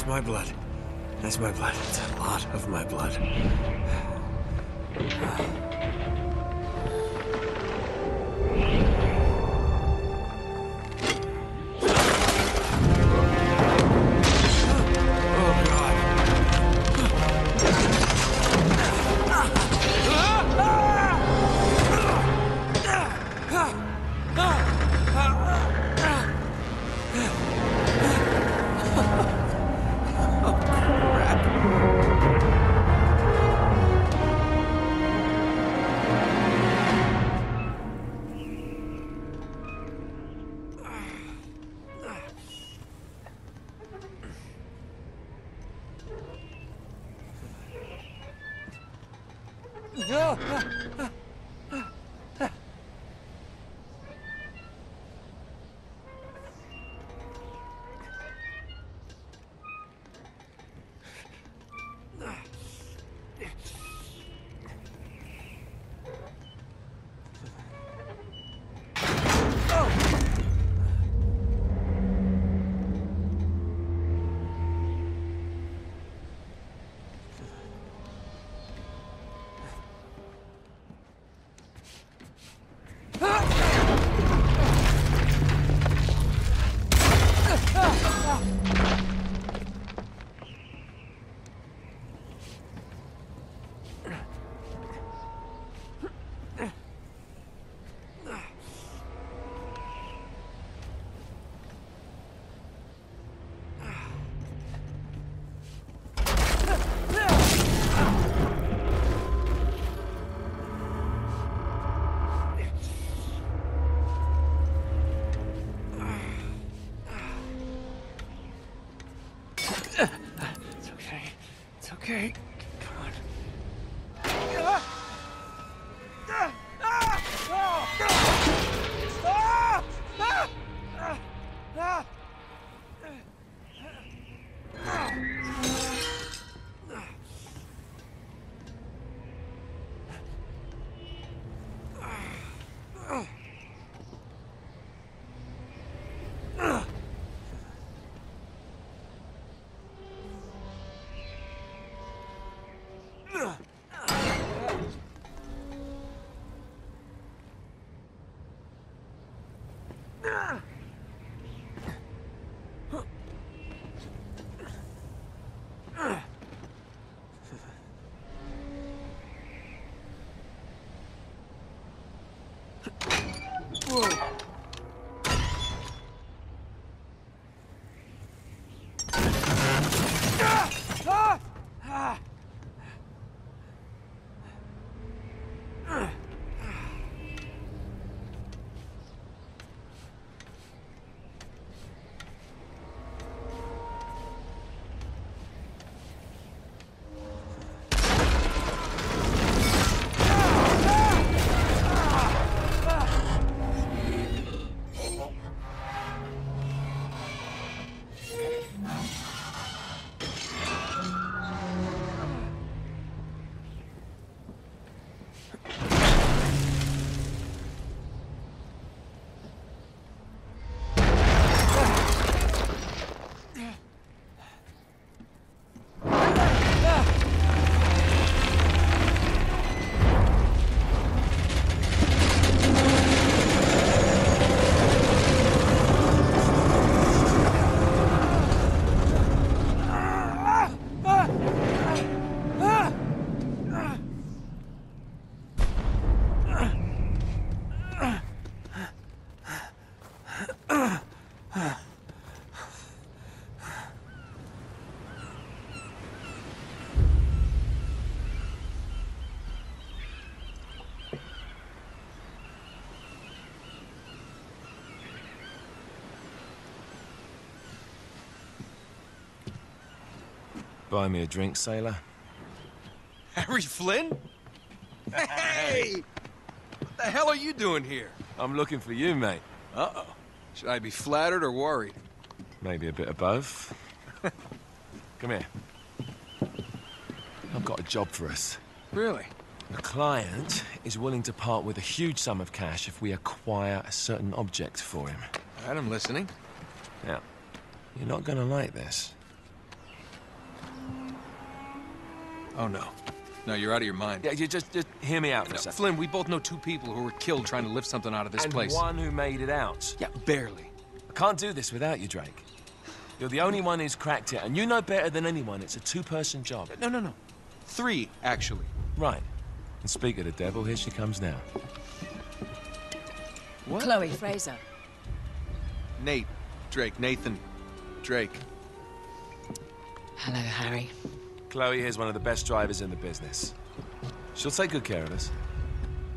That's my blood. That's my blood. It's a lot of my blood. Okay, come on. Buy me a drink, sailor? Harry Flynn? Hey! What the hell are you doing here? I'm looking for you, mate. Uh-oh. Should I be flattered or worried? Maybe a bit of both. Come here. I've got a job for us. Really? The client is willing to part with a huge sum of cash if we acquire a certain object for him. All right, I'm listening. Now, you're not gonna like this. Oh, no. No, you're out of your mind. Yeah, you just hear me out for a No, second. Flynn, we both know two people who were killed trying to lift something out of this And place. one who made it out. Yeah, barely. I can't do this without you, Drake. You're the only one who's cracked it, and you know better than anyone it's a two-person job. No. 3, actually. Right. And speak of the devil, here she comes now. What? Chloe Fraser. Nate. Drake. Nathan. Drake. Hello, Harry. Chloe here's one of the best drivers in the business. She'll take good care of us.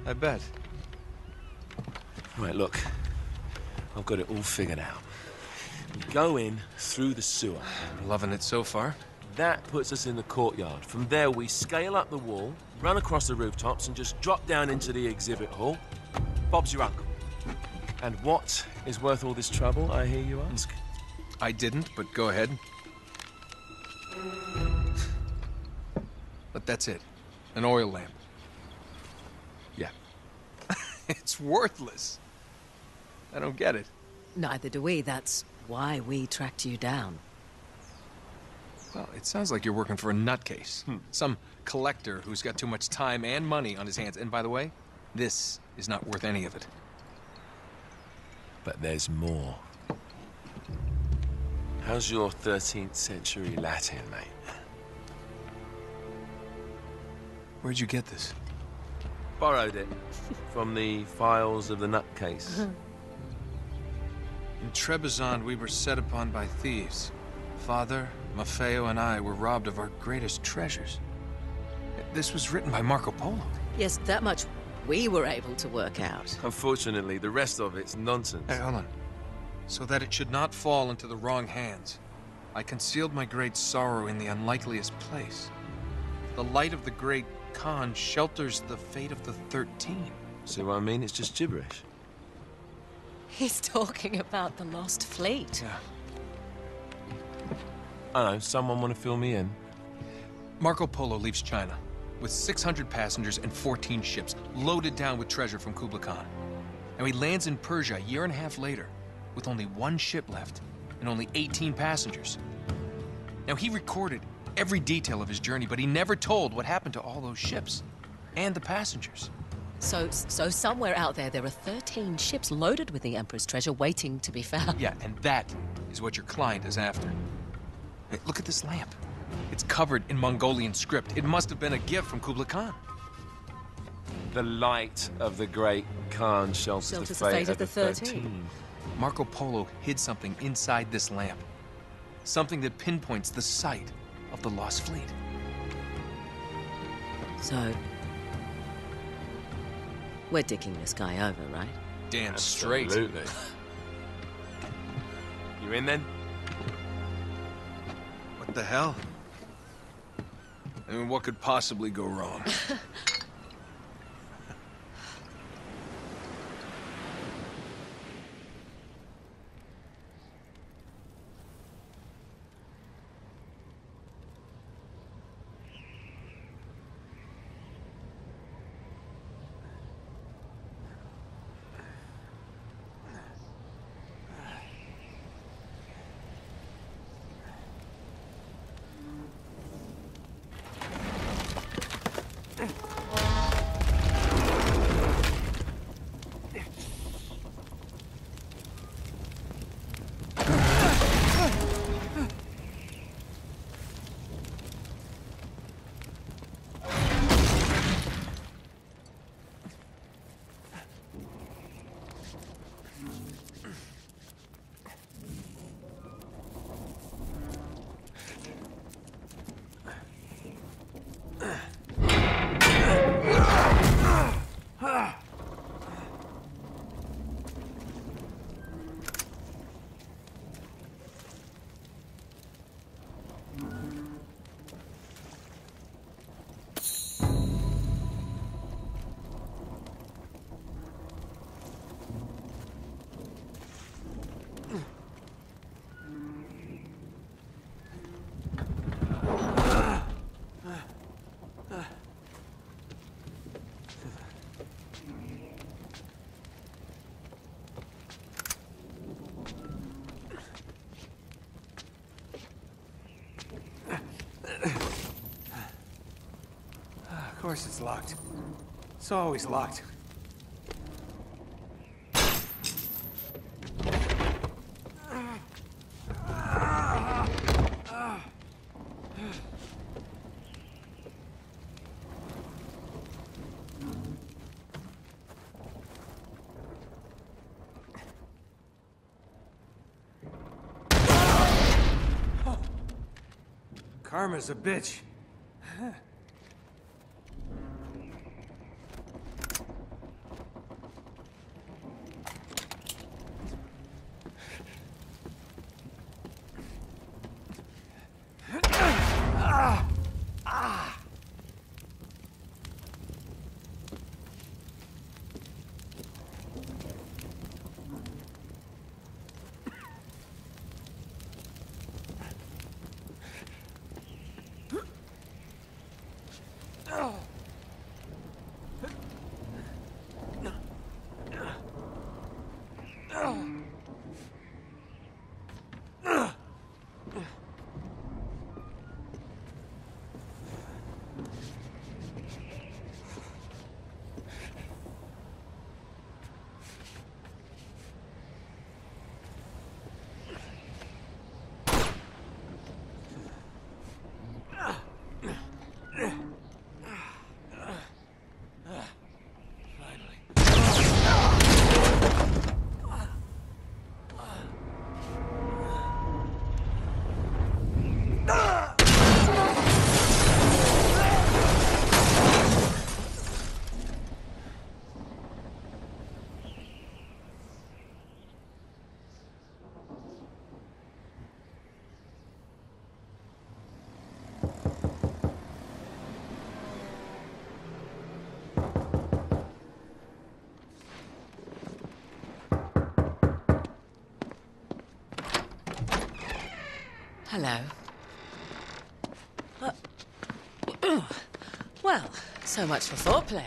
I bet. Right, look. I've got it all figured out. We go in through the sewer. I'm loving it so far. That puts us in the courtyard. From there, we scale up the wall, run across the rooftops, and just drop down into the exhibit hall. Bob's your uncle. And what is worth all this trouble, I hear you ask? I didn't, but go ahead. But that's it. An oil lamp. Yeah. It's worthless. I don't get it. Neither do we. That's why we tracked you down. Well, it sounds like you're working for a nutcase. Some collector who's got too much time and money on his hands. And by the way, this is not worth any of it. But there's more. How's your 13th century Latin, mate? Where'd you get this? Borrowed it from the files of the nutcase. In Trebizond, we were set upon by thieves. Father, Maffeo, and I were robbed of our greatest treasures. This was written by Marco Polo. Yes, that much we were able to work out. Unfortunately, the rest of it's nonsense. Hey, hold on. So that it should not fall into the wrong hands, I concealed my great sorrow in the unlikeliest place. The light of the great Khan shelters the fate of the 13. See what I mean? It's just gibberish. He's talking about the Lost Fleet. Yeah. I know, someone want to fill me in? Marco Polo leaves China with 600 passengers and 14 ships, loaded down with treasure from Kublai Khan. And he lands in Persia a year and a half later, with only 1 ship left and only 18 passengers. Now, he recorded every detail of his journey, but he never told what happened to all those ships and the passengers. So somewhere out there are 13 ships loaded with the Emperor's treasure waiting to be found. Yeah, and that is what your client is after. Hey, look at this lamp. It's covered in Mongolian script. It must have been a gift from Kublai Khan. The light of the great Khan shelters the fate of the 13. Marco Polo hid something inside this lamp. Something that pinpoints the site of the Lost Fleet. So, we're dicking this guy over, right? Damn straight. Absolutely. You in then? What the hell? I mean, what could possibly go wrong? Of course it's locked. It's always locked. Karma's a bitch. Hello. Well, so much for foreplay.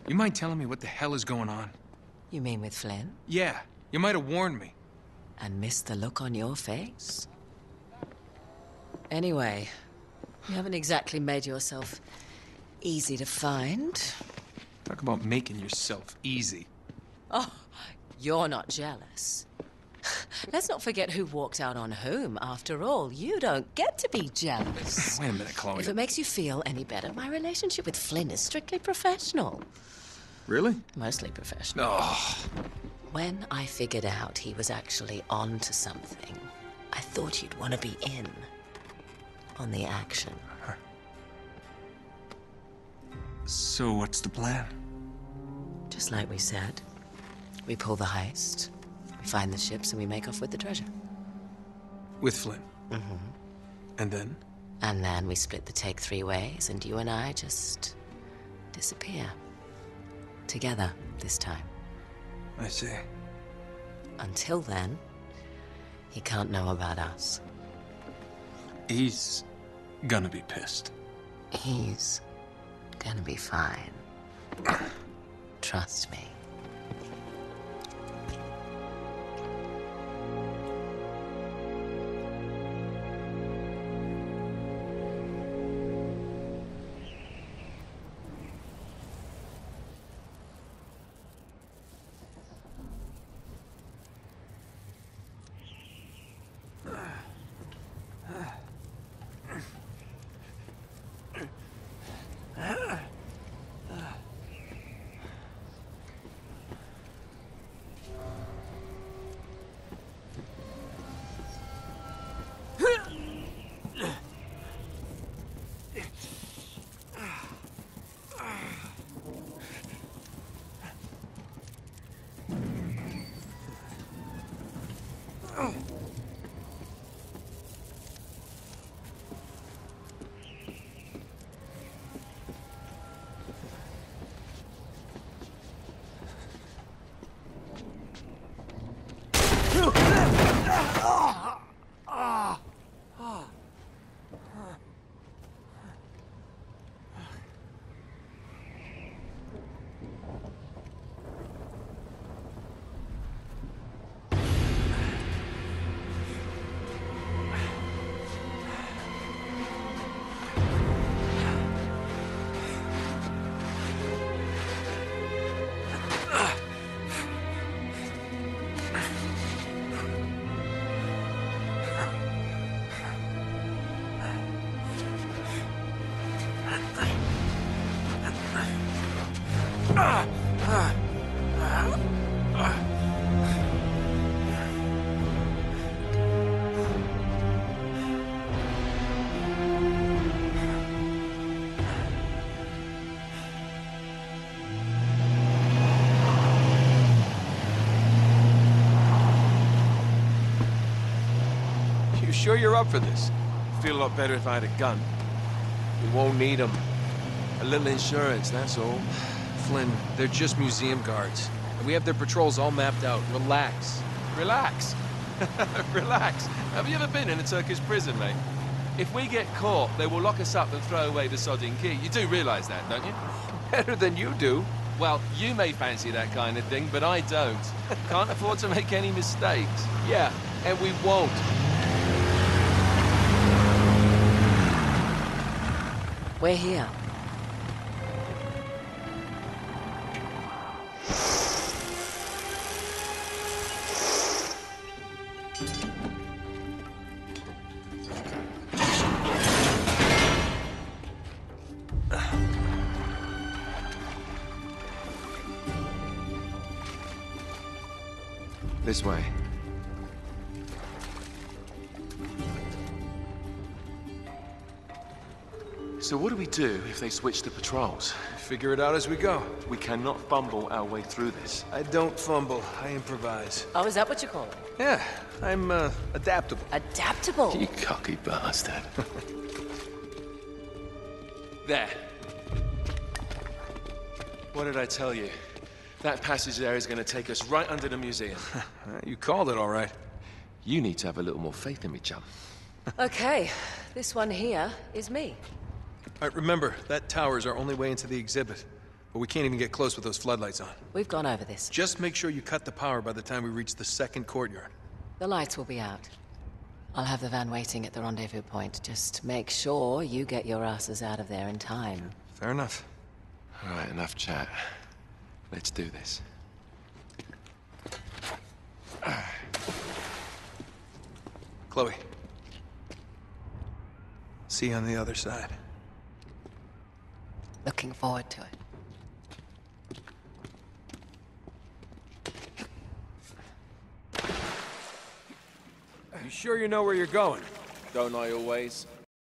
You mind telling me what the hell is going on? You mean with Flynn? Yeah, you might have warned me. And missed the look on your face? Anyway, you haven't exactly made yourself easy to find. Talk about making yourself easy. Oh, you're not jealous. Let's not forget who walked out on whom. After all, you don't get to be jealous. Wait a minute, Chloe. If it makes you feel any better, my relationship with Flynn is strictly professional. Really? Mostly professional. Oh. When I figured out he was actually on to something, I thought you'd want to be in on the action. So what's the plan? Just like we said. We pull the heist, we find the ships, and we make off with the treasure. With Flynn? Mm-hmm. And then? And then we split the take 3 ways, and you and I just disappear. Together, this time. I see. Until then, he can't know about us. He's gonna be pissed. He's gonna be fine. Trust me. You sure you're up for this? Feel a lot better if I had a gun. We won't need them. A little insurance, that's all. Flynn, they're just museum guards. And we have their patrols all mapped out. Relax. Relax. Relax. Have you ever been in a Turkish prison, mate? If we get caught, they will lock us up and throw away the sodding key. You do realize that, don't you? Better than you do. Well, you may fancy that kind of thing, but I don't. Can't afford to make any mistakes. Yeah, and we won't. We're here. This way. So what do we do if they switch to patrols? Figure it out as we go. We cannot fumble our way through this. I don't fumble, I improvise. Oh, is that what you call it? Yeah, I'm, adaptable. Adaptable. You cocky bastard. There. What did I tell you? That passage there is going to take us right under the museum. You called it all right. You need to have a little more faith in me, chum. Okay, this one here is me. All right, remember, that tower is our only way into the exhibit. But we can't even get close with those floodlights on. We've gone over this. Just make sure you cut the power by the time we reach the second courtyard. The lights will be out. I'll have the van waiting at the rendezvous point. Just make sure you get your asses out of there in time. Fair enough. All right, enough chat. Let's do this. Chloe. See you on the other side. Looking forward to it. You sure you know where you're going? Don't I always?